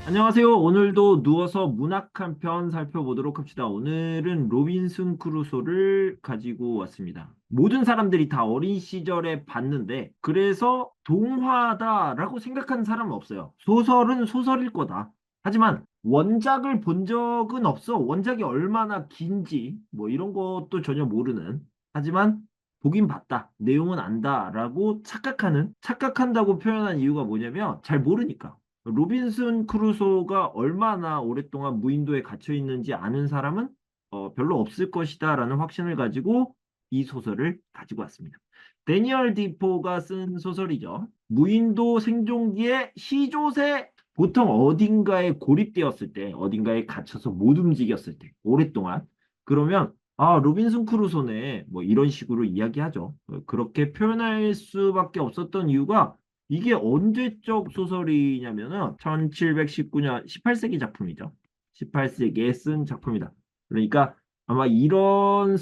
안녕하세요. 오늘도 누워서 문학 한 편 살펴보도록 합시다. 오늘은 로빈슨 크루소를 가지고 왔습니다. 모든 사람들이 다 어린 시절에 봤는데, 그래서 동화다라고 생각하는 사람은 없어요. 소설은 소설일 거다. 하지만 원작을 본 적은 없어. 원작이 얼마나 긴지, 뭐 이런 것도 전혀 모르는. 하지만 보긴 봤다. 내용은 안다라고 착각한다고 표현한 이유가 뭐냐면 잘 모르니까. 로빈슨 크루소가 얼마나 오랫동안 무인도에 갇혀 있는지 아는 사람은 별로 없을 것이다라는 확신을 가지고 이 소설을 가지고 왔습니다. 데니얼 디포가 쓴 소설이죠. 무인도 생존기에 시조새 보통 어딘가에 고립되었을 때, 어딘가에 갇혀서 못 움직였을 때, 오랫동안 그러면 로빈슨 크루소네 뭐 이런 식으로 이야기하죠. 그렇게 표현할 수밖에 없었던 이유가 이게 언제적 소설이냐면은 1719년 18세기 작품이죠. 18세기에 쓴 작품이다. 그러니까 아마 이런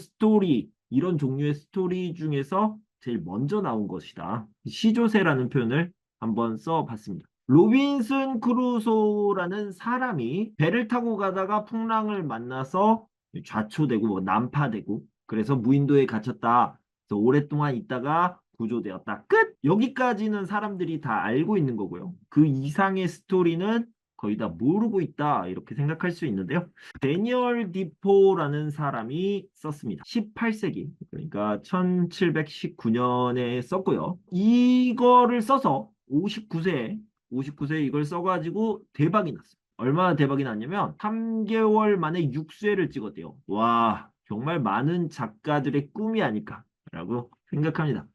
종류의 스토리 중에서 제일 먼저 나온 것이다. 시조새라는 표현을 한번 써봤습니다. 로빈슨 크루소라는 사람이 배를 타고 가다가 풍랑을 만나서 좌초되고 뭐 난파되고 그래서 무인도에 갇혔다. 그래서 오랫동안 있다가 구조되었다. 끝! 여기까지는 사람들이 다 알고 있는 거고요. 그 이상의 스토리는 거의 다 모르고 있다. 이렇게 생각할 수 있는데요. 데니얼 디포라는 사람이 썼습니다. 18세기, 그러니까 1719년에 썼고요. 이거를 써서 59세 이걸 써가지고 대박이 났어요. 얼마나 대박이 났냐면 3개월 만에 6쇄를 찍었대요. 와, 정말 많은 작가들의 꿈이 아닐까라고 생각합니다.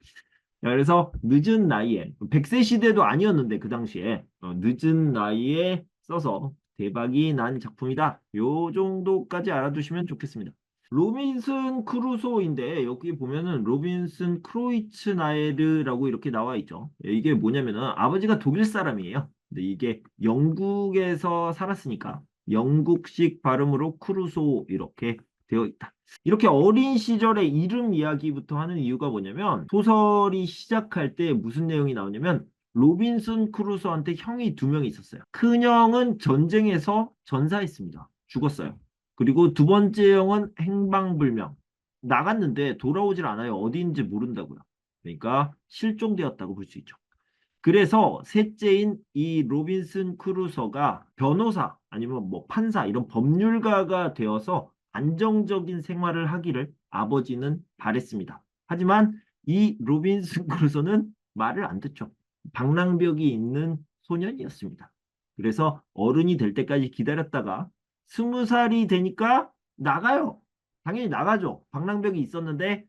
그래서 늦은 나이에 100세 시대도 아니었는데 그 당시에 늦은 나이에 써서 대박이 난 작품이다. 요 정도까지 알아두시면 좋겠습니다. 로빈슨 크루소인데 여기 보면은 로빈슨 크로이츠나에르라고 이렇게 나와 있죠. 이게 뭐냐면은 아버지가 독일 사람이에요. 근데 이게 영국에서 살았으니까 영국식 발음으로 크루소 이렇게 되어 있다. 이렇게 어린 시절의 이름 이야기부터 하는 이유가 뭐냐면 소설이 시작할 때 무슨 내용이 나오냐면 로빈슨 크루소한테 형이 두 명이 있었어요. 큰형은 전쟁에서 전사했습니다. 죽었어요. 그리고 두 번째 형은 행방불명. 나갔는데 돌아오질 않아요. 어디인지 모른다고요. 그러니까 실종되었다고 볼 수 있죠. 그래서 셋째인 이 로빈슨 크루소가 변호사 아니면 뭐 판사 이런 법률가가 되어서 안정적인 생활을 하기를 아버지는 바랬습니다. 하지만 이 로빈슨 크루소는 말을 안 듣죠. 방랑벽이 있는 소년이었습니다. 그래서 어른이 될 때까지 기다렸다가 20살이 되니까 나가요. 당연히 나가죠. 방랑벽이 있었는데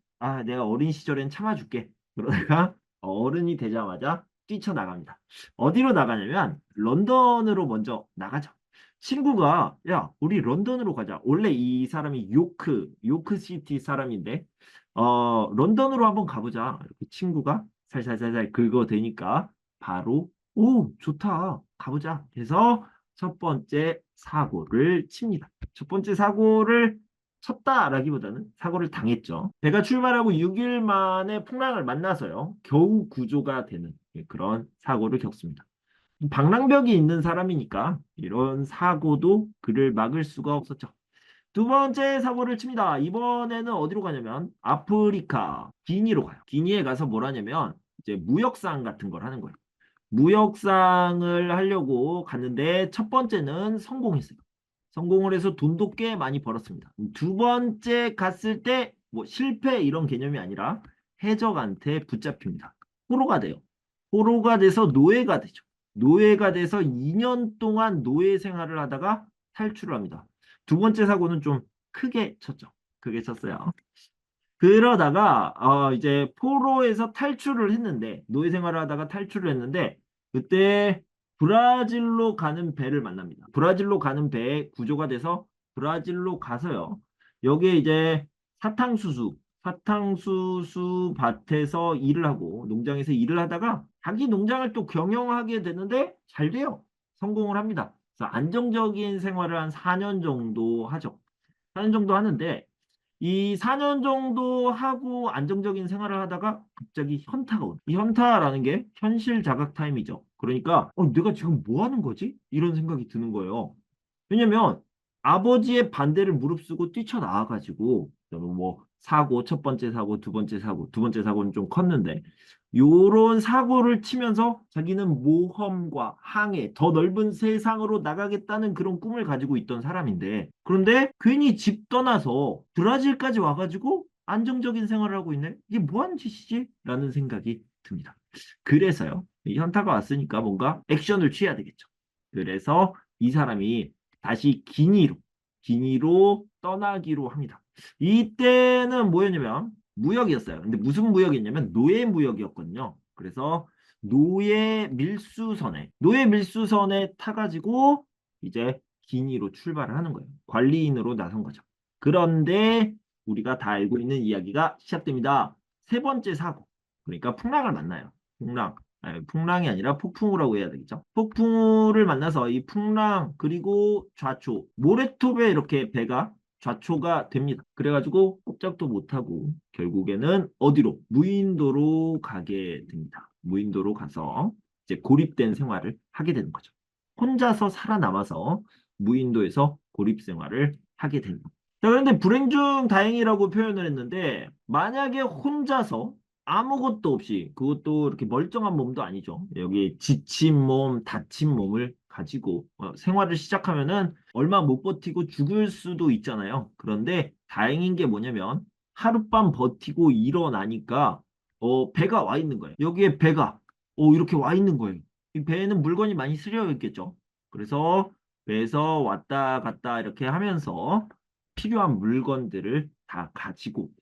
내가 어린 시절엔 참아줄게. 그러다가 어른이 되자마자 뛰쳐나갑니다. 어디로 나가냐면 런던으로 먼저 나가죠. 친구가 야 우리 런던으로 가자. 원래 이 사람이 요크시티 사람인데 런던으로 한번 가보자. 이렇게 친구가 살살살살 긁어대니까 바로 오 좋다 가보자 해서 첫 번째 사고를 칩니다. 첫 번째 사고를 쳤다라기보다는 사고를 당했죠. 배가 출발하고 6일 만에 풍랑을 만나서요. 겨우 구조가 되는 그런 사고를 겪습니다. 방랑벽이 있는 사람이니까 이런 사고도 그를 막을 수가 없었죠. 두 번째 사고를 칩니다. 이번에는 어디로 가냐면 아프리카 기니로 가요. 기니에 가서 뭘 하냐면 이제 무역상 같은 걸 하는 거예요. 무역상을 하려고 갔는데 첫 번째는 성공했어요. 성공을 해서 돈도 꽤 많이 벌었습니다. 두 번째 갔을 때 뭐 실패 이런 개념이 아니라 해적한테 붙잡힙니다. 포로가 돼요. 포로가 돼서 노예가 되죠. 노예가 돼서 2년 동안 노예 생활을 하다가 탈출을 합니다. 두 번째 사고는 좀 크게 쳤죠. 크게 쳤어요. 그러다가 이제 포로에서 탈출을 했는데 노예 생활을 하다가 탈출을 했는데 그때 브라질로 가는 배를 만납니다. 브라질로 가는 배에 구조가 돼서 브라질로 가서요. 여기에 이제 사탕수수 밭에서 일을 하고 농장에서 일을 하다가 자기 농장을 또 경영하게 되는데 잘 돼요. 성공을 합니다. 그래서 안정적인 생활을 한 4년 정도 하죠. 4년 정도 하는데 이 4년 정도 하고 안정적인 생활을 하다가 갑자기 현타가 오는. 이 현타라는 게 현실 자각 타임이죠. 그러니까 내가 지금 뭐 하는 거지? 이런 생각이 드는 거예요. 왜냐면 아버지의 반대를 무릅쓰고 뛰쳐나와가지고 뭐 사고, 첫 번째 사고, 두 번째 사고, 두 번째 사고는 좀 컸는데 요런 사고를 치면서 자기는 모험과 항해, 더 넓은 세상으로 나가겠다는 그런 꿈을 가지고 있던 사람인데 그런데 괜히 집 떠나서 브라질까지 와가지고 안정적인 생활을 하고 있네? 이게 뭐 하는 짓이지? 라는 생각이 듭니다. 그래서요. 이 현타가 왔으니까 뭔가 액션을 취해야 되겠죠. 그래서 이 사람이 다시 기니로 떠나기로 합니다. 이때는 뭐였냐면 무역이었어요. 근데 무슨 무역이었냐면 노예 무역이었거든요. 그래서 노예 밀수선에 타가지고 이제 기니로 출발을 하는 거예요. 관리인으로 나선 거죠. 그런데 우리가 다 알고 있는 이야기가 시작됩니다. 세 번째 사고. 그러니까 풍랑을 만나요. 풍랑. 아니, 풍랑이 아니라 폭풍우라고 해야 되겠죠. 폭풍우를 만나서 이 풍랑 그리고 좌초 모래톱에 이렇게 배가 좌초가 됩니다. 그래가지고 꼼짝도 못하고 결국에는 어디로? 무인도로 가게 됩니다. 무인도로 가서 이제 고립된 생활을 하게 되는 거죠. 혼자서 살아남아서 무인도에서 고립 생활을 하게 됩니다. 자, 그런데 불행 중 다행이라고 표현을 했는데 만약에 혼자서 아무것도 없이 그것도 이렇게 멀쩡한 몸도 아니죠. 여기 지친 몸, 다친 몸을 가지고 생활을 시작하면은 얼마 못 버티고 죽을 수도 있잖아요. 그런데 다행인 게 뭐냐면 하룻밤 버티고 일어나니까 배가 와 있는 거예요. 여기에 배가 이렇게 와 있는 거예요. 이 배에는 물건이 많이 실려 있겠죠. 그래서 배에서 왔다 갔다 이렇게 하면서 필요한 물건들을 다 가지고 옵니다.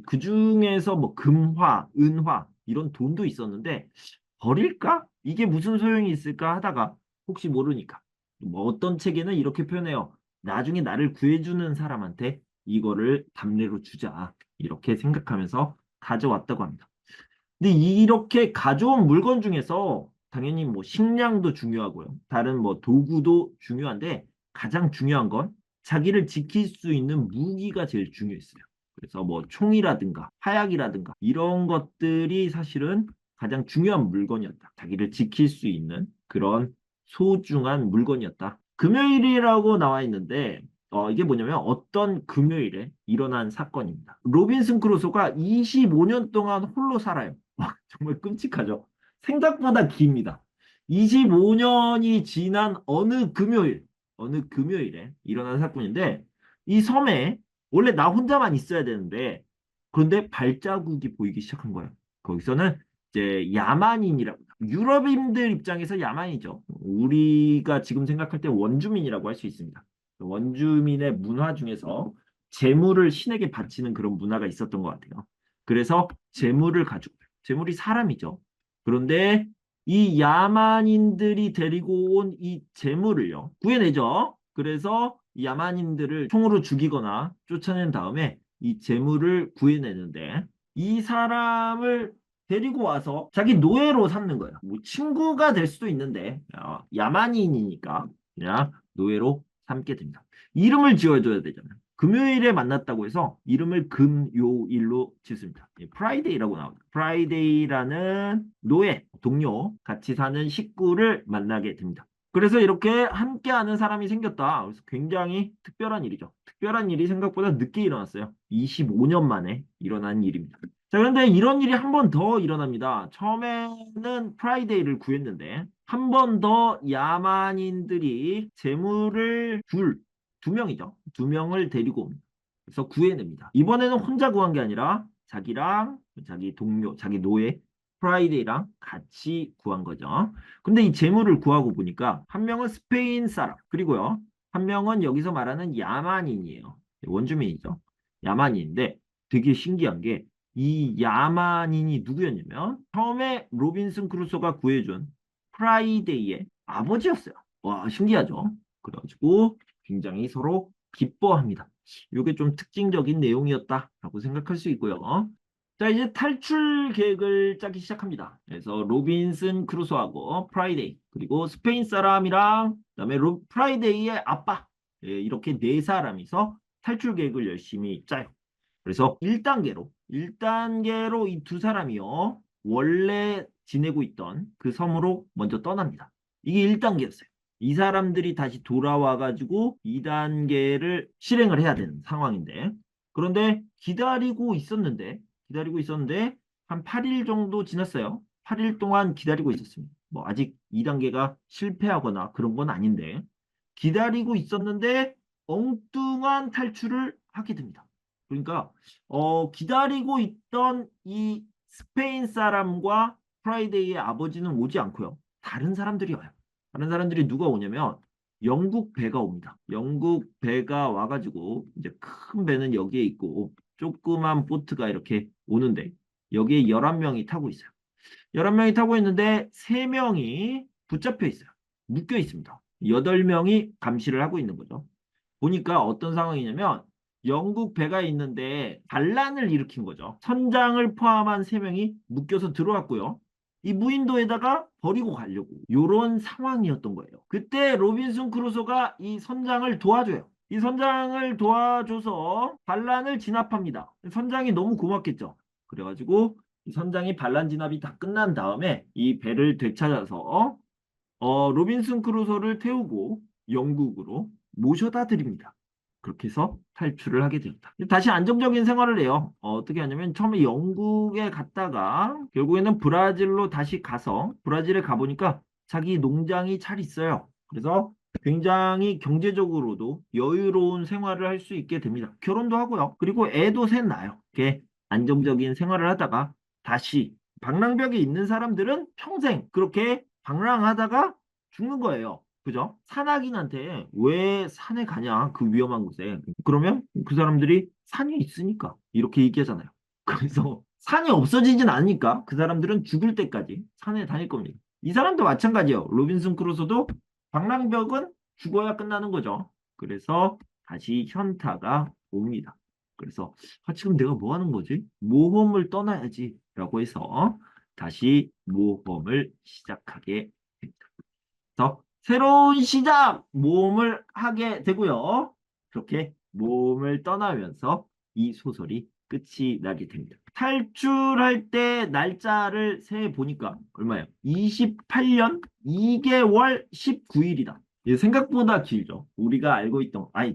그 중에서 뭐 금화, 은화 이런 돈도 있었는데 버릴까? 이게 무슨 소용이 있을까 하다가 혹시 모르니까 뭐 어떤 책에는 이렇게 표현해요. 나중에 나를 구해주는 사람한테 이거를 답례로 주자. 이렇게 생각하면서 가져왔다고 합니다. 근데 이렇게 가져온 물건 중에서 당연히 뭐 식량도 중요하고요. 다른 뭐 도구도 중요한데 가장 중요한 건 자기를 지킬 수 있는 무기가 제일 중요했어요. 그래서 뭐 총이라든가 화약이라든가 이런 것들이 사실은 가장 중요한 물건이었다. 자기를 지킬 수 있는 그런 소중한 물건이었다. 금요일이라고 나와 있는데 이게 뭐냐면 어떤 금요일에 일어난 사건입니다. 로빈슨 크루소가 25년 동안 홀로 살아요. 정말 끔찍하죠. 생각보다 깁니다. 25년이 지난 어느 금요일에 일어난 사건인데 이 섬에 원래 나 혼자만 있어야 되는데 그런데 발자국이 보이기 시작한 거예요. 거기서는 이제 야만인이라고 유럽인들 입장에서 야만이죠. 우리가 지금 생각할 때 원주민이라고 할 수 있습니다. 원주민의 문화 중에서 재물을 신에게 바치는 그런 문화가 있었던 것 같아요. 그래서 재물을 가지고 재물이 사람이죠. 그런데 이 야만인들이 데리고 온 이 재물을요 구해내죠. 그래서 이 야만인들을 총으로 죽이거나 쫓아낸 다음에 이 재물을 구해내는데 이 사람을 데리고 와서 자기 노예로 삼는 거예요. 뭐 친구가 될 수도 있는데 야만인이니까 그냥 노예로 삼게 됩니다. 이름을 지어줘야 되잖아요. 금요일에 만났다고 해서 이름을 금요일로 짓습니다. 프라이데이라고 나옵니다. 프라이데이라는 노예, 동료, 같이 사는 식구를 만나게 됩니다. 그래서 이렇게 함께하는 사람이 생겼다. 그래서 굉장히 특별한 일이죠. 특별한 일이 생각보다 늦게 일어났어요. 25년 만에 일어난 일입니다. 자, 그런데 이런 일이 한 번 더 일어납니다. 처음에는 프라이데이를 구했는데 한 번 더 야만인들이 재물을 두 명이죠. 두 명을 데리고 옵니다. 그래서 구해냅니다. 이번에는 혼자 구한 게 아니라 자기랑 자기 동료, 자기 노예 프라이데이랑 같이 구한 거죠. 근데 이 재물을 구하고 보니까 한 명은 스페인 사람, 그리고요. 한 명은 여기서 말하는 야만인이에요. 원주민이죠. 야만인인데 되게 신기한 게 이 야만인이 누구였냐면 처음에 로빈슨 크루소가 구해준 프라이데이의 아버지였어요. 와, 신기하죠? 그래가지고 굉장히 서로 기뻐합니다. 이게 좀 특징적인 내용이었다라고 생각할 수 있고요. 자, 이제 탈출 계획을 짜기 시작합니다. 그래서 로빈슨 크루소하고 프라이데이 그리고 스페인 사람이랑 그다음에 프라이데이의 아빠 이렇게 네 사람이서 탈출 계획을 열심히 짜요. 그래서 1단계로 이 두 사람이요. 원래 지내고 있던 그 섬으로 먼저 떠납니다. 이게 1단계였어요. 이 사람들이 다시 돌아와가지고 2단계를 실행을 해야 되는 상황인데, 그런데 기다리고 있었는데, 한 8일 정도 지났어요. 8일 동안 기다리고 있었습니다. 뭐, 아직 2단계가 실패하거나 그런 건 아닌데, 기다리고 있었는데, 엉뚱한 탈출을 하게 됩니다. 그러니까 기다리고 있던 이 스페인 사람과 프라이데이의 아버지는 오지 않고요. 다른 사람들이 와요. 다른 사람들이 누가 오냐면 영국 배가 옵니다. 영국 배가 와가지고 이제 큰 배는 여기에 있고 조그만 보트가 이렇게 오는데 여기에 11명이 타고 있어요. 11명이 타고 있는데 3명이 붙잡혀 있어요. 묶여 있습니다. 8명이 감시를 하고 있는 거죠. 보니까 어떤 상황이냐면 영국 배가 있는데 반란을 일으킨 거죠. 선장을 포함한 3명이 묶여서 들어왔고요. 이 무인도에다가 버리고 가려고 이런 상황이었던 거예요. 그때 로빈슨 크루소가 이 선장을 도와줘요. 이 선장을 도와줘서 반란을 진압합니다. 선장이 너무 고맙겠죠. 그래가지고 이 선장이 반란 진압이 다 끝난 다음에 이 배를 되찾아서 로빈슨 크루소를 태우고 영국으로 모셔다 드립니다. 그렇게 해서 탈출을 하게 됩니다. 다시 안정적인 생활을 해요. 어떻게 하냐면 처음에 영국에 갔다가 결국에는 브라질로 다시 가서 브라질에 가보니까 자기 농장이 잘 있어요. 그래서 굉장히 경제적으로도 여유로운 생활을 할 수 있게 됩니다. 결혼도 하고요. 그리고 애도 셋 낳아요. 이렇게 안정적인 생활을 하다가 다시 방랑벽에 있는 사람들은 평생 그렇게 방랑하다가 죽는 거예요. 그죠? 산악인한테 왜 산에 가냐? 그 위험한 곳에. 그러면 그 사람들이 산이 있으니까 이렇게 얘기하잖아요. 그래서 산이 없어지진 않으니까 그 사람들은 죽을 때까지 산에 다닐 겁니다. 이 사람도 마찬가지예요. 로빈슨 크루소도 방랑벽은 죽어야 끝나는 거죠. 그래서 다시 현타가 옵니다. 그래서 지금 내가 뭐 하는 거지? 모험을 떠나야지 라고 해서 다시 모험을 시작하게 됩니다. 더 새로운 시작 모험을 하게 되고요. 그렇게 모험을 떠나면서 이 소설이 끝이 나게 됩니다. 탈출할 때 날짜를 세 보니까 얼마예요? 28년 2개월 19일이다. 생각보다 길죠.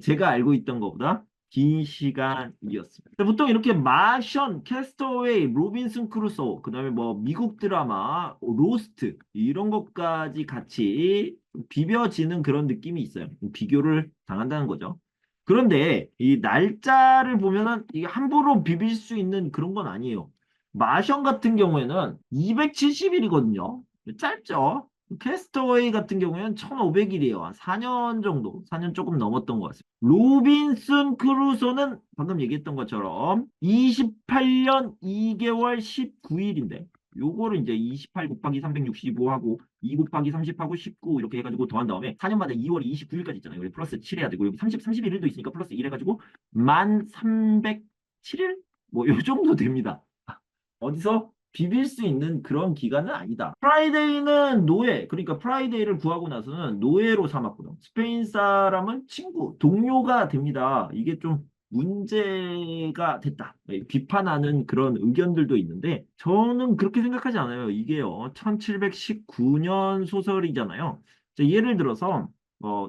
제가 알고 있던 것보다 긴 시간이었습니다. 보통 이렇게 마션, 캐스터웨이, 로빈슨 크루소, 그다음에 뭐 미국 드라마, 로스트 이런 것까지 같이 비벼지는 그런 느낌이 있어요. 비교를 당한다는 거죠. 그런데 이 날짜를 보면은 이게 함부로 비빌 수 있는 그런 건 아니에요. 마션 같은 경우에는 270일이거든요. 짧죠? 캐스터웨이 같은 경우에는 1500일이에요. 한 4년 정도, 4년 조금 넘었던 것 같습니다. 로빈슨 크루소는 방금 얘기했던 것처럼 28년 2개월 19일인데 요거를 이제 28 곱하기 365 하고 2 곱하기 30 하고 19 이렇게 해가지고 더한 다음에 4년마다 2월 29일까지 있잖아요. 여기 플러스 7 해야 되고 여기 31일도 있으니까 플러스 1 해가지고 1307일? 뭐 요 정도 됩니다. 어디서 비빌 수 있는 그런 기간은 아니다. 프라이데이는 노예, 그러니까 프라이데이를 구하고 나서는 노예로 삼았고요. 스페인 사람은 친구, 동료가 됩니다. 이게 좀 문제가 됐다. 비판하는 그런 의견들도 있는데 저는 그렇게 생각하지 않아요. 이게요. 1719년 소설이잖아요. 예를 들어서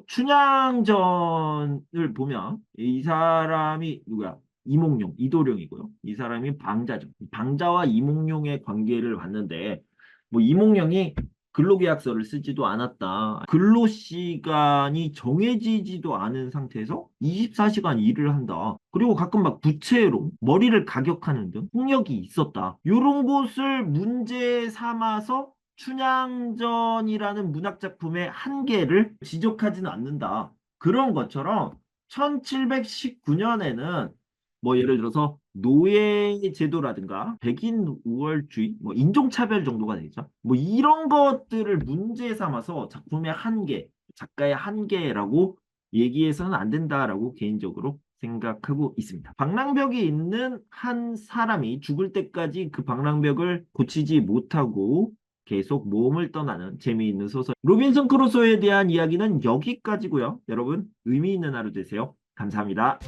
춘향전을 보면 이 사람이 누구야? 이몽룡, 이도룡이고요. 이 사람이 방자죠. 방자와 이몽룡의 관계를 봤는데 뭐 이몽룡이 근로계약서를 쓰지도 않았다. 근로시간이 정해지지도 않은 상태에서 24시간 일을 한다. 그리고 가끔 막 부채로 머리를 가격하는 등 폭력이 있었다. 이런 것을 문제 삼아서 춘향전이라는 문학작품의 한계를 지적하지는 않는다. 그런 것처럼 1719년에는 뭐 예를 들어서 노예 제도라든가 백인 우월주의, 뭐 인종차별 정도가 되겠죠. 뭐 이런 것들을 문제 삼아서 작품의 한계, 작가의 한계라고 얘기해서는 안 된다라고 개인적으로 생각하고 있습니다. 방랑벽에 있는 한 사람이 죽을 때까지 그 방랑벽을 고치지 못하고 계속 모험을 떠나는 재미있는 소설. 로빈슨 크루소에 대한 이야기는 여기까지고요. 여러분 의미 있는 하루 되세요. 감사합니다.